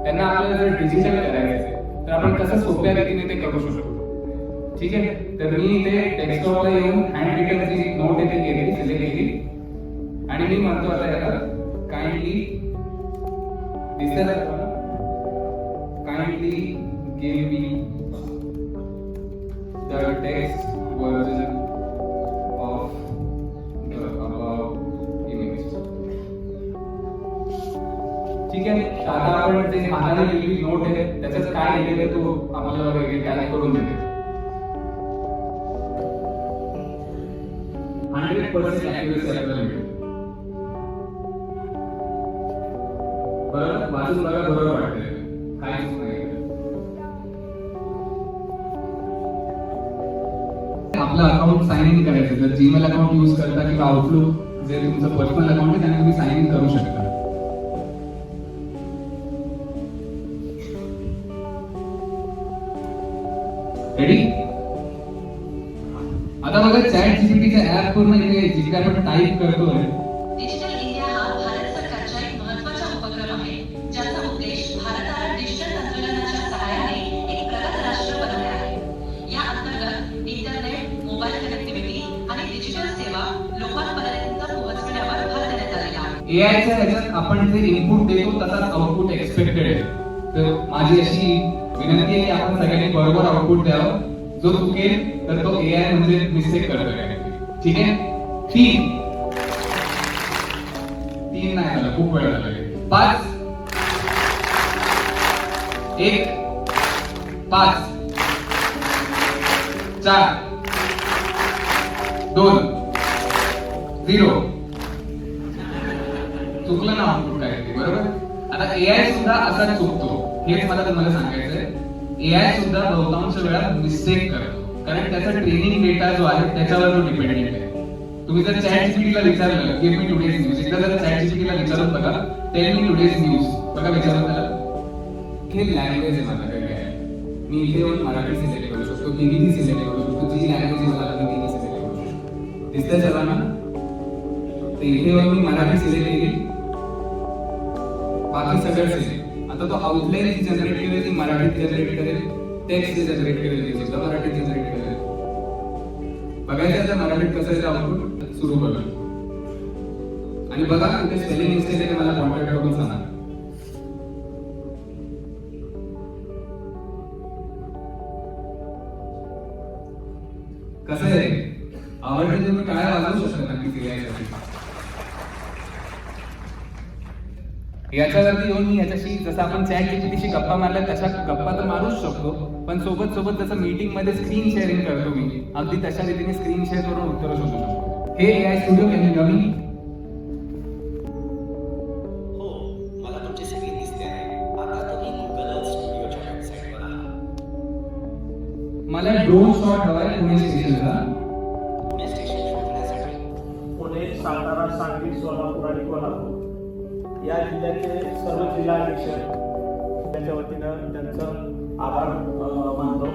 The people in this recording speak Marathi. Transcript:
त्यांना आपल्याला जर डिजिटल करायचं असेल तर आपण कसं सोप्या रीतीने ते करू शकतो. ठीक आहे, तर मी इथे डेस्कटॉपला येऊन हँड रिटन जी नोट इथे केली, सिलेक्ट केली आणि मी म्हणतो आता याला काइंडली दिसतंय का, kindly give me the text version of the above image. ठीक आहे, आता आपण जे हाताने लिहिलेली नोट आहे त्याच्यात काय लिहिलेलं तो आम्हाला वगैरे टाईप करून देतो. 100% accuracy आपल्याला मिळेल. बरोबर, वाचून बघा, बरोबर वाटतंय, काहीच नाही. आपलं अकाउंट साइन इन करायचं तर जीमेल अकाउंट यूज करता किंवा आउटलुक जे तुमचं पर्सनल अकाउंट आहे त्याने तुम्ही साइन इन करू शकता. रेडी? आता बघा चॅट जीपीटीच्या ऍप पूर्ण इथे जिथे आपण टाईप करतोय. डिजिटल इंडिया हा भारत सरकारचा एक महत्त्वाचा उपक्रम आहे ज्याचा उद्देश भारताला डिजिटल तंत्रज्ञानाच्या सहाय्याने एक प्रगत राष्ट्र बनवणे आहे. या अंतर्गत इंटरनेट, मोबाईल कनेक्टिव्हिटी आणि डिजिटल सेवा लोकांपर्यंत पोहोचवण्यावर भर देण्यात आलेला आहे. एआयच्या ह्याच्यात आपण जे इनपुट देतो तसाच आउटपुट एक्सपेक्टेड आहे. तर माझी अशी विनंती आहे की आपण सगळ्यांनी बरोबर आउटपुट द्यावं. जो चुकेल तर तो एआय म्हणजे मिस्टेक करतोय. ठीक आहे, तीन नाही झालं, खूप वेळ झाला. 5 1 5 4 2 0. चुकलं ना आउटपुट काय ते, बरोबर. आता एआय सुद्धा असा चुकतो, हेच मला तुम्हाला सांगायचंय. एआय सुद्धा बहुतांश वेळा मिस्टेक करतो कारण त्याचा ट्रेनिंग डेटा जो आहे त्याच्यावर तो डिपेंडेंट आहे. तुम्ही जर चॅट जीपीटीला विचारलं गिव्ह मी टुडेज न्यूज, एकदा जर चॅट जीपीटीला विचारून बघा टेल मी टुडेज न्यूज, बघा विचारून त्याला हे लँग्वेज आहे माझ्याकडे आहे, मी इथे येऊन मराठी सिलेक्ट करू शकतो, हिंदी सिलेक्ट करू शकतो, जी लँग्वेज आहे मला मी हिंदी सिलेक्ट करू शकतो. दिसतंय सर्वांना? तर इथे येऊन मी मराठी सिलेक्ट केली, बाकी सगळं सिलेक्ट. आता तो आउटलाईन जी जनरेट केली ती मराठीत जनरेट करेल, टेक्स्ट जे जनरेट केलेली ती सुद्धा मराठीत जनरेट करेल. बघायचं आता मराठीत कसं आहे आउटपुट, सुरू करू आणि बघा कुठे स्पेलिंग मिस्टेक आहे मला कॉन्टॅक्ट करून सांगा. कसं आहे, आवडते तुम्ही काय वाजवू शकता नक्की याच्यासाठी. याच्यावरती येऊन मी याच्याशी जसं आपण चॅट जीपीटीशी गप्पा मारल्या तशा गप्पा तर मारूच शकतो, पण सोबत सोबत जसं मीटिंग मध्ये स्क्रीन शेअरिंग करतो मी, अगदी तशा रीतीने स्क्रीन शेअर करून उत्तर शोधू शकतो. हे एआय स्टुडिओ कॅन यू मी? हो, मला तुमची स्क्रीन दिसते आहे. आता तुम्ही गुगल स्टुडिओच्या वेबसाईटवर आहात. मला ड्रोन शॉट हवाय पुणे स्टेशनचा. पुणे स्टेशन शोधण्यासाठी पुणे, सातारा, सांगली, सोलापूर आणि कोल्हापूर या जिल्ह्याचे सर्व जिल्हा अधीक्षक त्यांच्या वतीनं त्यांचं आभार मानतो.